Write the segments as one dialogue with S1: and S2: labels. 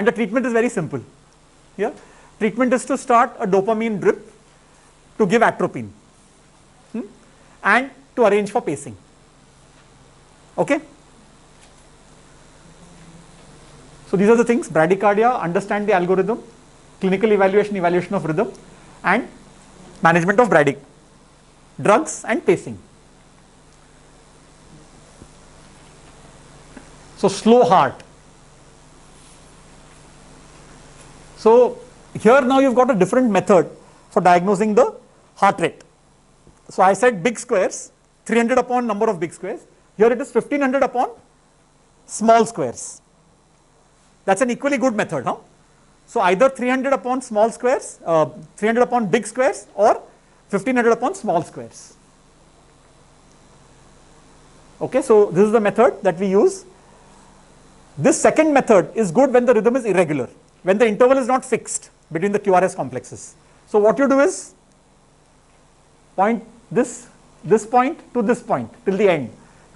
S1: And the treatment is very simple. Yeah, treatment is to start a dopamine drip to give atropine, and to arrange for pacing. Okay. So these are the things: bradycardia, understand the algorithm, clinical evaluation of rhythm, and management of brady, drugs and pacing. So slow heart. So here now you've got a different method for diagnosing the heart rate. So I said big squares, 300 upon number of big squares. Here it is 1500 upon small squares. That's an equally good method, huh? So either 300 upon small squares, 300 upon big squares, or 1500 upon small squares. Okay, so this is the method that we use. This second method is good when the rhythm is irregular, when the interval is not fixed between the QRS complexes. So what you do is point this point to this point till the end.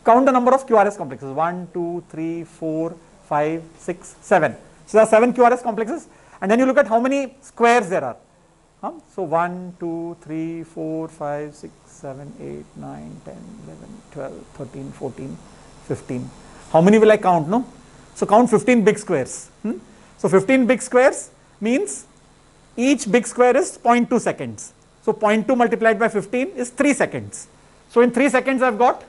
S1: Count the number of QRS complexes: 1, 2, 3, 4, 5, 6, 7. So there are 7 QRS complexes, and then you look at how many squares there are. So 1, 2, 3, 4, 5, 6, 7, 8, 9, 10, 11, 12, 13, 14, 15. How many will I count? No? So count 15 big squares. So 15 big squares means each big square is 0.2 seconds. So 0.2 multiplied by 15 is 3 seconds. So in 3 seconds I've got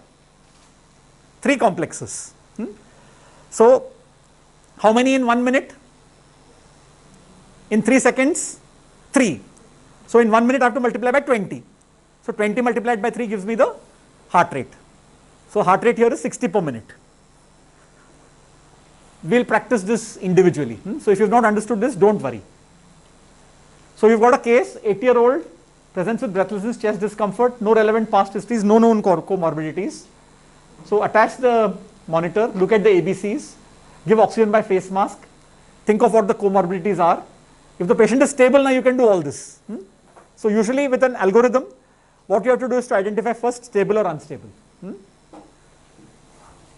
S1: 3 complexes. So how many in 1 minute? In 3 seconds, 3. So in 1 minute I have to multiply by 20. So 20 multiplied by 3 gives me the heart rate. So heart rate here is 60 per minute. We'll practice this individually. So if you've not understood this, don't worry. So you've got a case, 8-year-old, presents with breathlessness, chest discomfort, no relevant past histories, no known comorbidities. So attach the monitor, look at the ABCs, give oxygen by face mask, think of what the comorbidities are. If the patient is stable, now you can do all this. So usually with an algorithm, what you have to do is to identify first stable or unstable.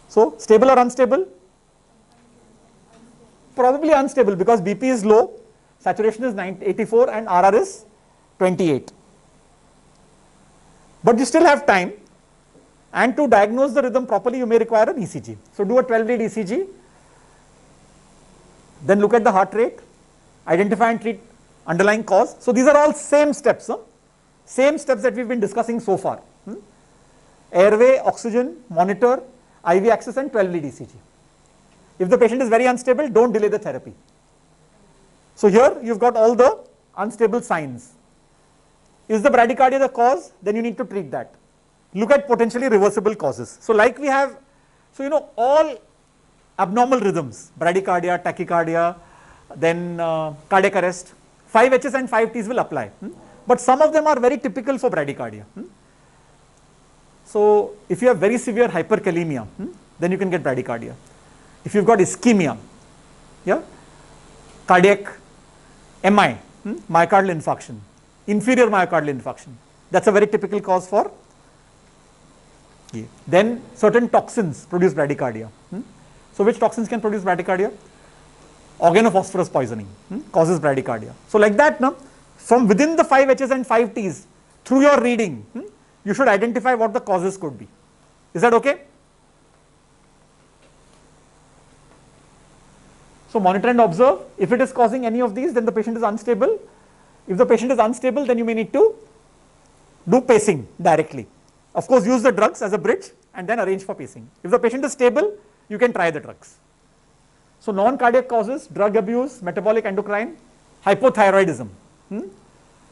S1: So stable or unstable? Probably unstable, because BP is low, saturation is 84 and RR is 28. But you still have time, and to diagnose the rhythm properly you may require an ECG. So do a 12-lead ECG, then look at the heart rate, identify and treat underlying cause. So these are all same steps, same steps that we've been discussing so far. Airway, oxygen, monitor, IV access, and 12-lead ECG. If the patient is very unstable, don't delay the therapy. So here you've got all the unstable signs. Is the bradycardia the cause? Then you need to treat that. Look at potentially reversible causes. So like we have, all abnormal rhythms, bradycardia, tachycardia, then cardiac arrest, 5 H's and 5 T's will apply. But some of them are very typical for bradycardia. So if you have very severe hyperkalemia, then you can get bradycardia. If you've got ischemia, cardiac MI, myocardial infarction, inferior myocardial infarction, that's a very typical cause for. Then certain toxins produce bradycardia. So which toxins can produce bradycardia? Organophosphorus poisoning causes bradycardia. So like that, from within the 5 H's and 5 T's, through your reading, you should identify what the causes could be. Is that okay? So monitor and observe. If it is causing any of these, then the patient is unstable. If the patient is unstable, then you may need to do pacing directly. Of course, use the drugs as a bridge and then arrange for pacing. If the patient is stable, you can try the drugs. So non-cardiac causes: drug abuse, metabolic endocrine, hypothyroidism.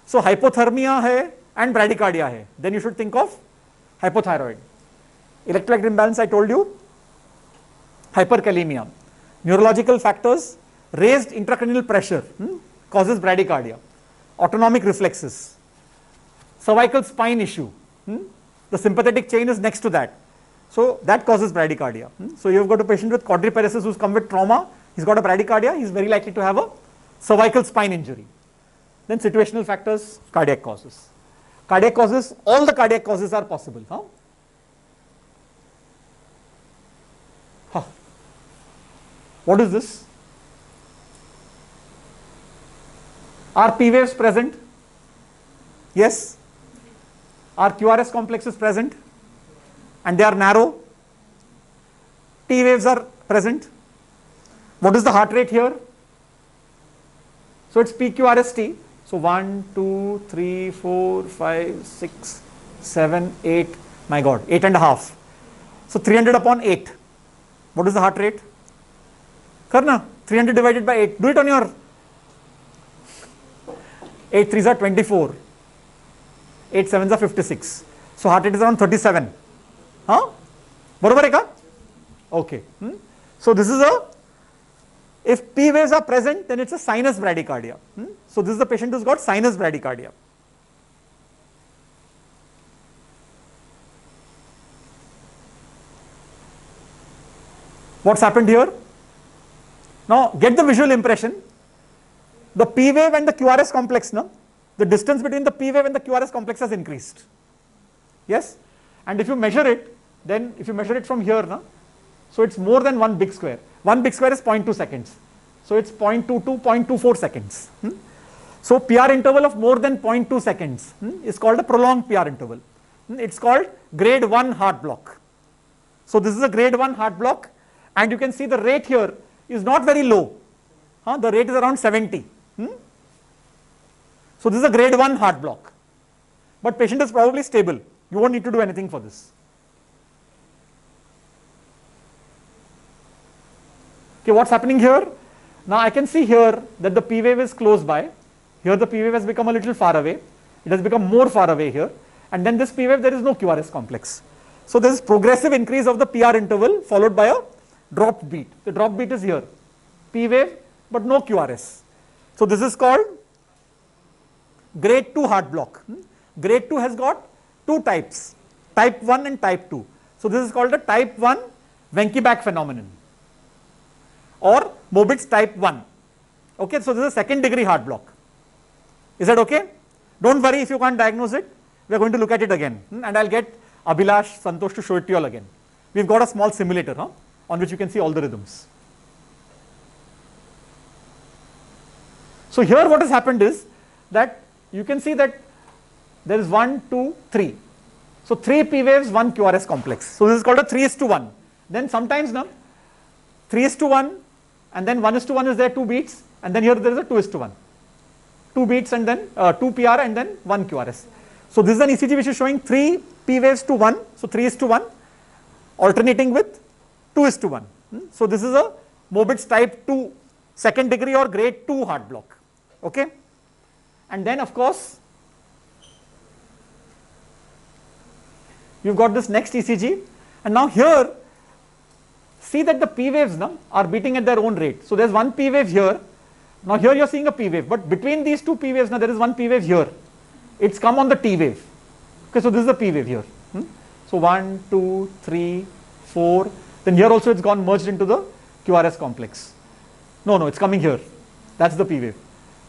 S1: So hypothermia hai and bradycardia hai, then you should think of hypothyroid. Electrolyte imbalance, I told you, hyperkalemia. Neurological factors: raised intracranial pressure causes bradycardia. Autonomic reflexes, cervical spine issue, the sympathetic chain is next to that, so that causes bradycardia. So you've got a patient with quadriparesis who's come with trauma, he's got a bradycardia, he's very likely to have a cervical spine injury. Then situational factors, cardiac causes. Cardiac causes, all the cardiac causes are possible. What is this? Are P waves present? Yes. Are QRS complexes present? And they are narrow? T waves are present. What is the heart rate here? So it's PQRST. So 1, 2, 3, 4, 5, 6, 7, 8. My God, 8.5. So 300 upon 8. What is the heart rate? Karna, 300 divided by 8. Do it on your 8 3s are 24. 8 7s are 56. So heart rate is around 37. Huh? Barabar hai ka? Okay. So this is a, if P waves are present, then it's a sinus bradycardia. So this is the patient who's got sinus bradycardia. What's happened here? Now get the visual impression. The P wave and the QRS complex, no? The distance between the P wave and the QRS complex has increased. Yes? And if you measure it, then if you measure it from here, no? So it's more than 1 big square. 1 big square is 0.2 seconds. So it's 0.22, 0.24 seconds. So PR interval of more than 0.2 seconds is called a prolonged PR interval. It's called grade 1 heart block. So this is a grade 1 heart block, and you can see the rate here is not very low. The rate is around 70. So this is a grade 1 heart block. But patient is probably stable. You won't need to do anything for this. Okay, what's happening here? Now I can see here that the P wave is close by. Here the P wave has become a little far away. It has become more far away here. And then this P wave, there is no QRS complex. So there is progressive increase of the PR interval followed by a dropped beat. The dropped beat is here. P wave, but no QRS. So this is called grade 2 heart block. Grade 2 has got two types, type 1 and type 2. So this is called the type 1 Wenckebach phenomenon, or Mobitz type 1. Okay, so this is a second degree heart block. Is that okay? Don't worry if you can't diagnose it. We are going to look at it again, and I'll get Abhilash, Santosh to show it to you all again. We've got a small simulator on which you can see all the rhythms. So here what has happened is that you can see that there is 1, 2, 3. So 3 P waves, 1 QRS complex. So this is called a 3:1. Then sometimes 3:1, and then 1:1 is there, 2 beats, and then here there is a 2:1. 2 beats and then 2 PR and then 1 QRS. So this is an ECG which is showing 3 P waves to 1, so 3:1, alternating with 2:1. So this is a Mobitz type 2 second degree or grade 2 heart block. Okay, and then of course you've got this next ECG, and now here see that the P waves are beating at their own rate. So there's one P wave here. Now here you're seeing a P wave, but between these two P waves now there is one P wave here. It's come on the T wave. Okay, so this is the P wave here. So 1, 2, 3, 4. Then here also it's gone merged into the QRS complex. No, it's coming here. That's the P wave.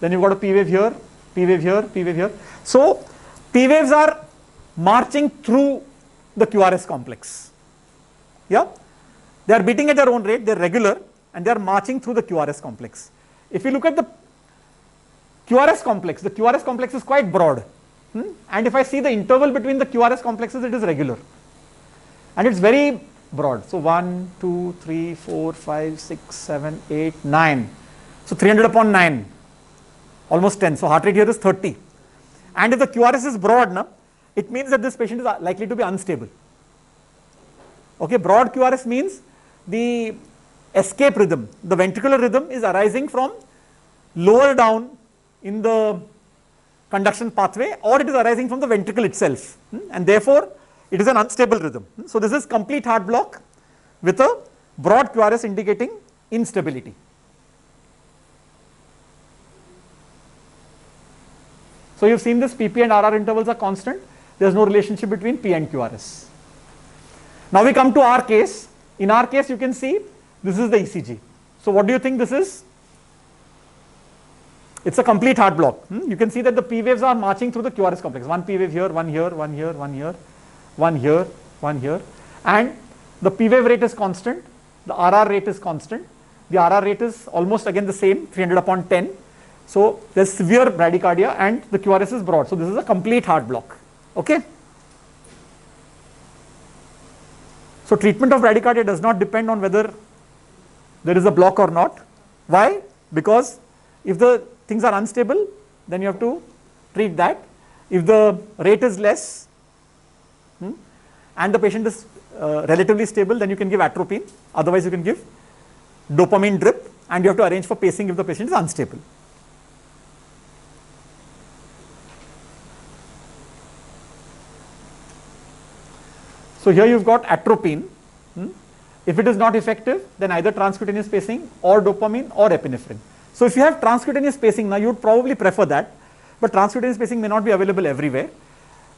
S1: Then you've got a P wave here, P wave here, P wave here. So P waves are marching through the QRS complex. Yeah, they are beating at their own rate. They're regular and they are marching through the QRS complex. If you look at the QRS complex, the QRS complex is quite broad. And if I see the interval between the QRS complexes, it is regular. And it's very broad. So 1, 2, 3, 4, 5, 6, 7, 8, 9. So 300 upon 9, almost 10. So heart rate here is 30. And if the QRS is broad, it means that this patient is likely to be unstable. Okay, broad QRS means the escape rhythm, the ventricular rhythm is arising from lower down in the conduction pathway, or it is arising from the ventricle itself, and therefore it is an unstable rhythm. So this is complete heart block with a broad QRS indicating instability. So you've seen this PP and RR intervals are constant. There is no relationship between P and QRS. Now we come to our case. In our case you can see this is the ECG. So what do you think this is? It's a complete heart block. You can see that the P waves are marching through the QRS complex. One P wave here, one here, one here, one here, one here, one here. And the P wave rate is constant. The RR rate is constant. The RR rate is almost again the same, 300 upon 10. So there's severe bradycardia and the QRS is broad. So this is a complete heart block. Okay. So treatment of bradycardia does not depend on whether there is a block or not. Why? Because if the things are unstable, then you have to treat that. If the rate is less and the patient is relatively stable, then you can give atropine. Otherwise you can give dopamine drip, and you have to arrange for pacing if the patient is unstable. So here you've got atropine. If it is not effective, then either transcutaneous pacing or dopamine or epinephrine. So if you have transcutaneous pacing, now you would probably prefer that, but transcutaneous pacing may not be available everywhere,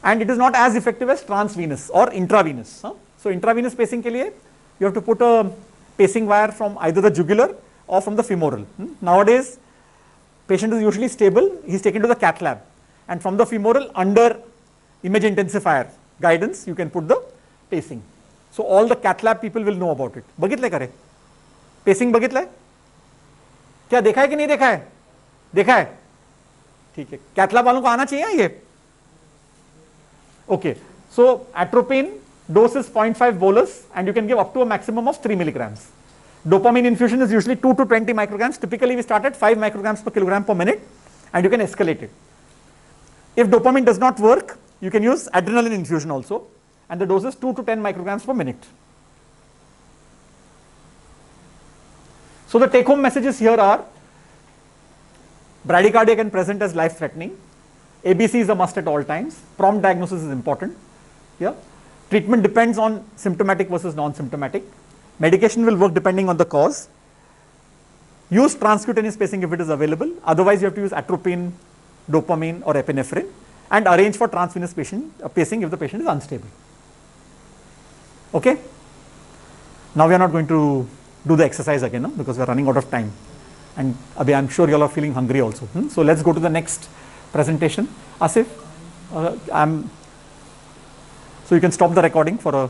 S1: and it is not as effective as transvenous or intravenous. So intravenous pacing ke liye, you have to put a pacing wire from either the jugular or from the femoral. Nowadays, patient is usually stable, he is taken to the cath lab, and from the femoral under image intensifier guidance, you can put the pacing. So all the cath lab people will know about it. बघितले करे? Pacing बघितले? क्या देखा है कि नहीं देखा है? देखा है? ठीक है. Cath lab वालों को आना चाहिए ये? Okay. So atropine dose is 0.5 bolus, and you can give up to a maximum of 3 milligrams. Dopamine infusion is usually 2 to 20 micrograms. Typically we start at 5 micrograms per kilogram per minute, and you can escalate it. If dopamine does not work, you can use adrenaline infusion also, and the dose is 2 to 10 micrograms per minute. So the take home messages here are: bradycardia can present as life threatening, ABC is a must at all times, prompt diagnosis is important. Yeah. Treatment depends on symptomatic versus non-symptomatic. Medication will work depending on the cause. Use transcutaneous pacing if it is available, otherwise you have to use atropine, dopamine or epinephrine, and arrange for transvenous pacing if the patient is unstable. Okay. Now we are not going to do the exercise again, no? Because we are running out of time, and Abhi, I'm sure you all are feeling hungry also. So let's go to the next presentation. Asif, so you can stop the recording for a